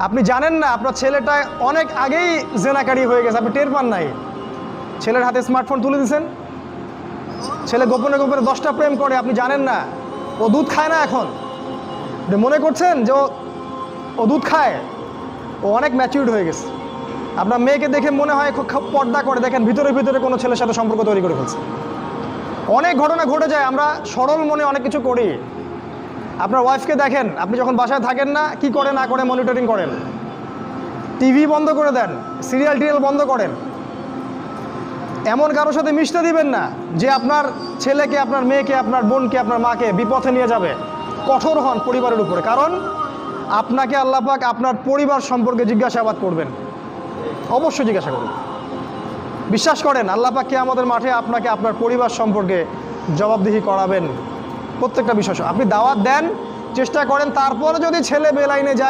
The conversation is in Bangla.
আপনি জানেন না আপনার ছেলেটা অনেক আগেই জেনাকারী হয়ে গেছে, আপনি টের পান নাই। ছেলের হাতে স্মার্টফোন তুলে দিয়েছেন, ছেলে গোপনে গোপনে 10টা প্রেম করে, আপনি জানেন না। ও দুধ খায় না এখন, মনে করছেন যে ও দুধ খায়, ও অনেক ম্যাচিউরড হয়ে গেছে। আপনার মেয়েকে দেখে মনে হয় খুব পর্দা করে, দেখেন ভিতরে ভিতরে কোনো ছেলের সাথে সম্পর্ক তৈরি করে ফেলছে। অনেক ঘটনা ঘটে যায়, আমরা সরল মনে অনেক কিছু করি। আপনার ওয়াইফকে দেখেন, আপনি যখন বাসায় থাকেন না কি করে না করে মনিটরিং করেন, টিভি বন্ধ করে দেন, সিরিয়াল টিরিয়াল বন্ধ করেন। এমন কারোর সাথে মিশতে দিবেন না যে আপনার ছেলেকে, আপনার মেয়েকে, আপনার বোনকে, আপনার মাকে বিপথে নিয়ে যাবে। কঠোর হন পরিবারের উপরে, কারণ আপনাকে আল্লাহ পাক আপনার পরিবার সম্পর্কে জিজ্ঞাসাবাদ করবেন, অবশ্যই জিজ্ঞাসা করবেন। বিশ্বাস করেন আল্লাহ পাক কিয়ামতের মাঠে আপনাকে আপনার পরিবার সম্পর্কে জবাবদিহি করাবেন প্রত্যেকটা বিষয়। আপনি দাওয়াত দেন, চেষ্টা করেন, তারপরে যদি ছেলে বেলাইনে যায়